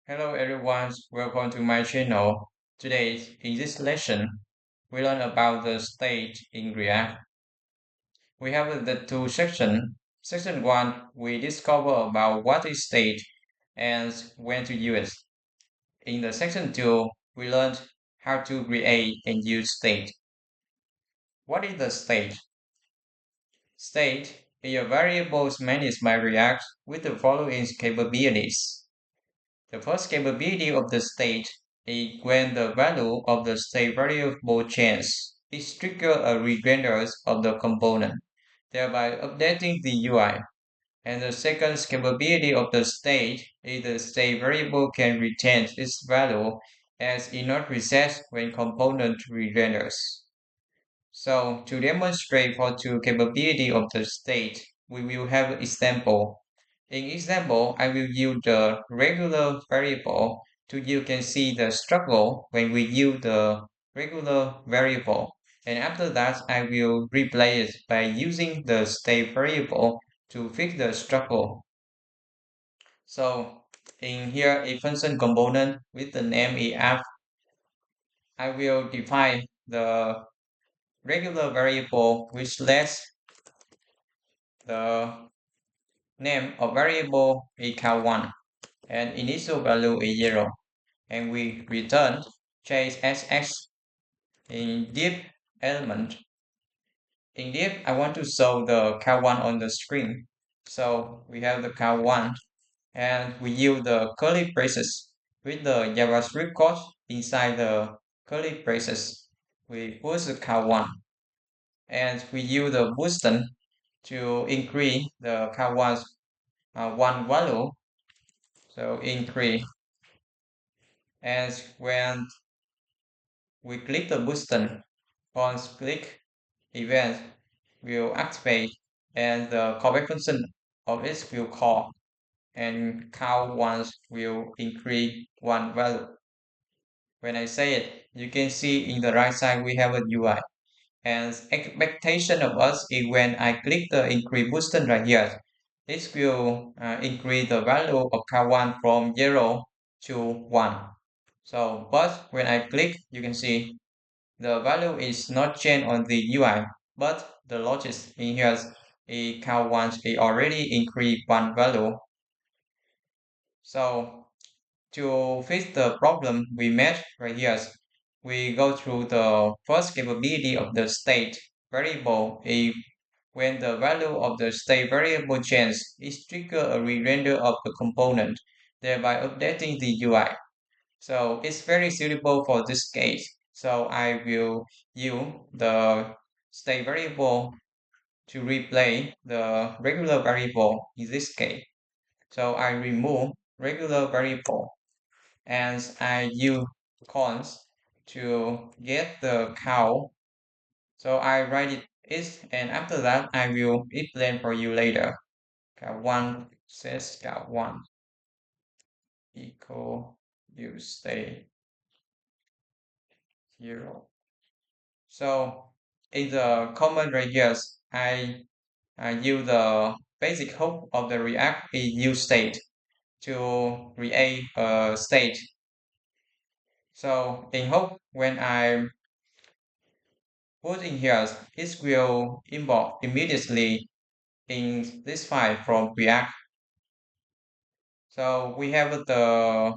Hello everyone, welcome to my channel. Today, in this lesson, we learn about the state in React. We have the two sections. Section 1, we discover about what is state and when to use it. In the section 2, we learned how to create and use state. What is the state? State is a variable managed by React with the following capabilities. The first capability of the state is when the value of the state variable changes. It triggers a re-render of the component, thereby updating the UI. And the second capability of the state is the state variable can retain its value as it not resets when component re-renders. So to demonstrate for two capability of the state, we will have an example. In example, I will use the regular variable to you can see the struggle when we use the regular variable. And after that, I will replace it by using the state variable to fix the struggle. So in here, a function component with the name EF, I will define the regular variable which lets the name of variable equal 1 and initial value is 0 and we return chase sx in div element. In div I want to show the count1 on the screen, so we have the count1 and we use the curly braces with the JavaScript code inside the curly braces. We push the count1 and we use the boolean to increase the count1's one value, so increase. And when we click the button, once click event will activate and the callback function of it will call and count once will increase one value. When I say it, you can see in the right side we have a UI. And expectation of us is when I click the increase button right here, it will increase the value of count1 from 0 to 1. So, but when I click, you can see the value is not changed on the UI, but the logic in here is count once it already increased one value. So to fix the problem we met right here, we go through the first capability of the state variable. If when the value of the state variable changes, it triggers a re-render of the component, thereby updating the UI. So it's very suitable for this case. So I will use the state variable to replace the regular variable in this case. So I remove regular variable and I use const to get the count. So I write it is and after that I will explain for you later. Count1 says count1 equal you state 0. So in the command right here, I use the basic hook of the React is use state to create a state. So in hook, when I put in here, it will import immediately in this file from React. So we have the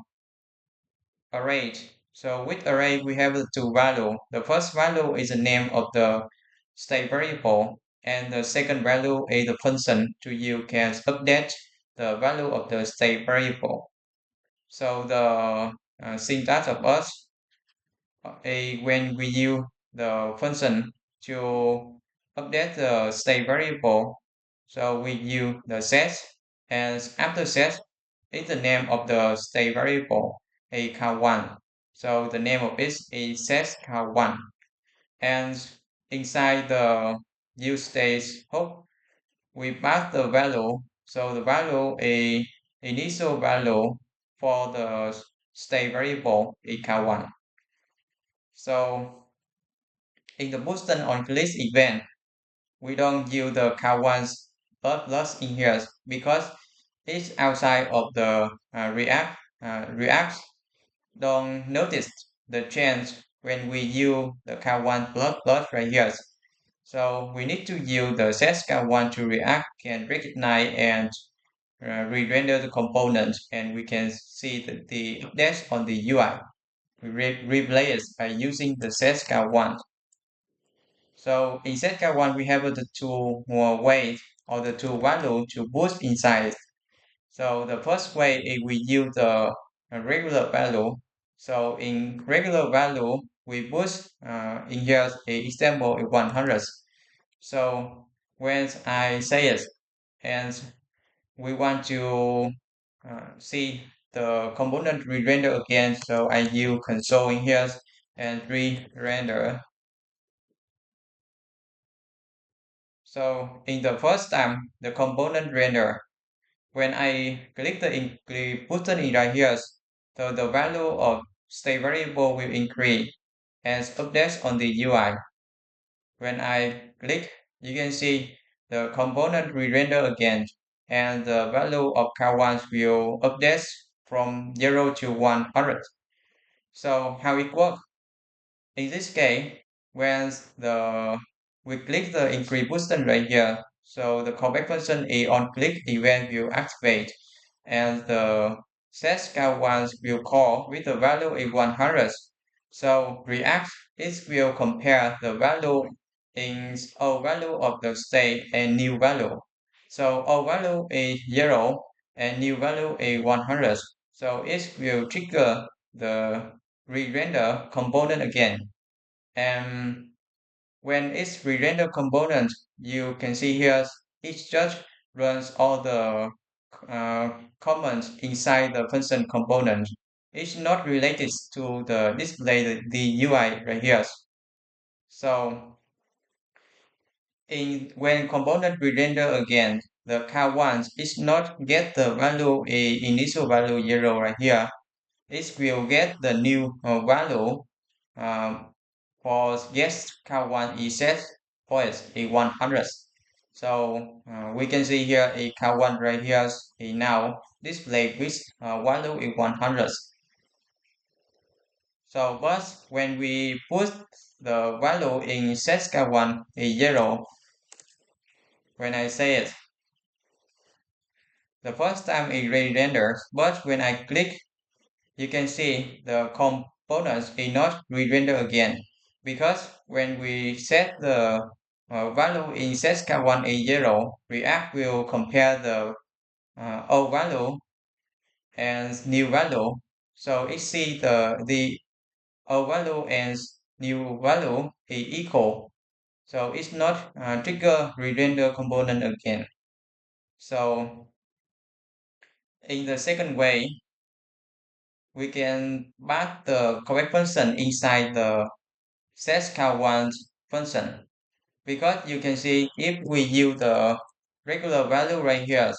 array. So with array, we have the two value. The first value is the name of the state variable, and the second value is the function to you can update the value of the state variable. So the syntax of us when we use the function to update the state variable, so we use the set, and after set is the name of the state variable a count1. So the name of it is set count1, and inside the use state hook we pass the value. So the value is initial value for the state variable is count1. So in the button on click event, we don't use the count1's plus in here because it's outside of the React. React don't notice the change when we use the count1 plus right here. So we need to use the set count1 to React can recognize and re-render the component, and we can see the updates on the UI. We replace by using the set count1. So in set count1, we have the two more ways or the two value to boost inside. So the first way is we use the regular value. So in regular value, we boost in here a example is 100. So when I say it, and we want to see the component re-render again, so I use console in here and re-render. So in the first time, the component render, when I click the increase button in right here, so the value of state variable will increase and updates on the UI. When I click, you can see the component re-render again, and the value of count1 will update from 0 to 100. So how it works? In this case, when the we click the increase button right here, so the callback function is on click event will activate, and the set scout ones will call with the value is 100. So React it will compare the value in old value of the state and new value. So old value is 0 and new value is 100. So it will trigger the re-render component again. And when it's re-render component, you can see here each judge runs all the comments inside the function component. It's not related to the display the UI right here. So in when component re-render again, the count1 is not get the value a initial value 0 right here. It will get the new value um, for yes count1 is set for it a 100. So we can see here a count1 right here is now display with value is 100. So but when we put the value in set count1 is 0, when I say it, the first time it re-renders, but when I click, you can see the components is not re-render again, because when we set the value in set count1 is 0, React will compare the old value and new value. So it see the old value and new value is equal. So it's not trigger re-render component again. So in the second way, we can pass the correct function inside the set count1 function, because you can see if we use the regular value right here,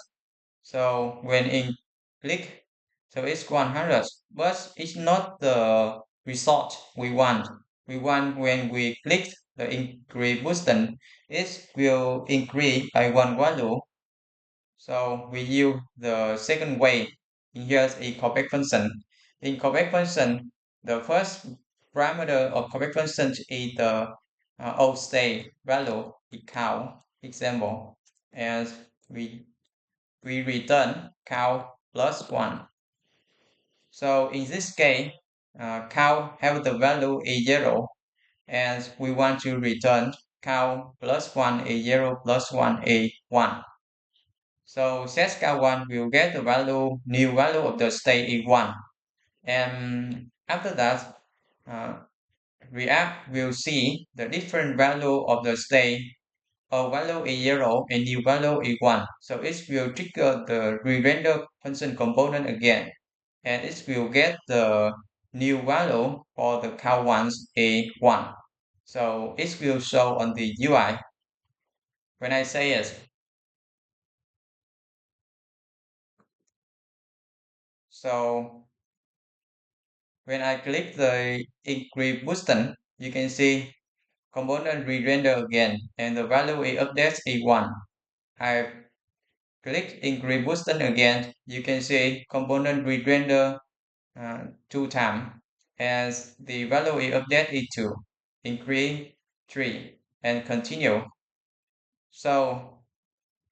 so when in click, so it's 100, but it's not the result we want. We want when we click the increase button, it will increase by one value. So we use the second way. Here's a callback function. In callback function, the first parameter of callback function is the old state value count example, and we we return count plus one. So in this case, count have the value is 0, and we want to return count plus 1 is 0 plus 1 is 1. So set count1 will get the new value of the state is 1. And after that, uh, React will see the different value of the state. A value is 0 and new value is 1. So it will trigger the re-render function component again. And it will get the new value for the count1 is 1. So it will show on the UI. When I say it, so when I click the increase button, you can see component re-render again, and the value is updates is 1. I click increase button again, you can see component re-render two times, as the value is updated to increase 3 and continue. So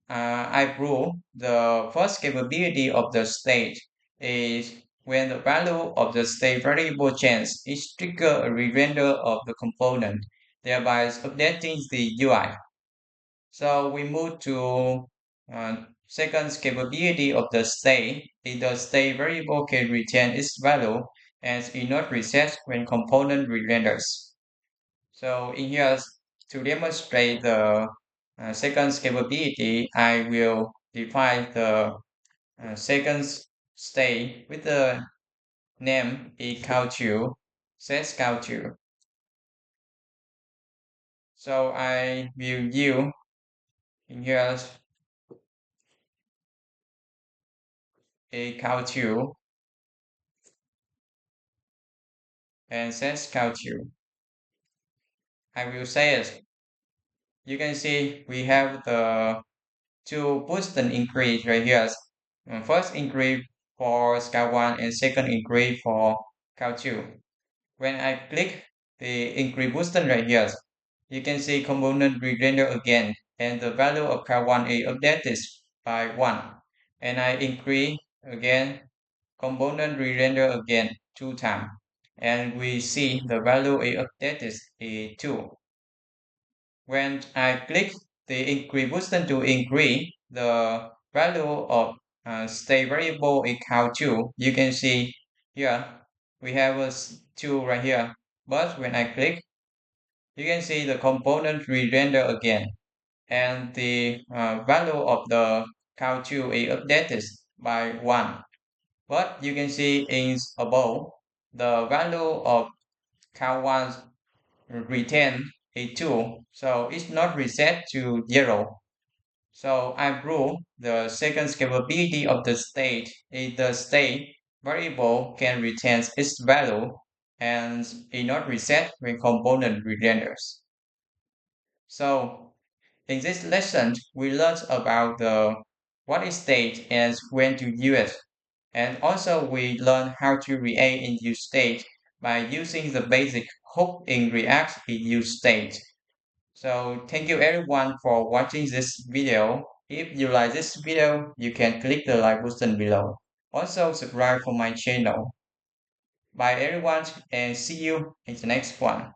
I prove the first capability of the state is when the value of the state variable changes, it triggers a re-render of the component, thereby updating the UI. So we move to second capability of the state. If the state variable can retain its value and is not reset when component re-renders. So in here, to demonstrate the second capability, I will define the second state with the name equal to set equal to. So I will use in here equal to and set equal to. I will say it. You can see we have the two boolean increase right here. First increase for scale 1 and second increase for scale 2. When I click the increase boolean right here, you can see component re-render again and the value of scale 1 is updated by 1. And I increase again component re-render again 2 times. And we see the value is updated is 2. When I click the increase button to increase the value of state variable equal to, you can see here we have a 2 right here. But when I click, you can see the component re-render again, and the value of the count 2 is updated by 1. But you can see in above, the value of count 1 retain a 2, so it's not reset to 0. So I prove the second capability of the state is the state variable can retain its value and is not reset when component re-renders. So in this lesson, we learned about the what is state and when to use it. And also we learn how to react in use state by using the basic hook in React in use state. So thank you everyone for watching this video. If you like this video, you can click the like button below. Also subscribe for my channel. Bye everyone and see you in the next one.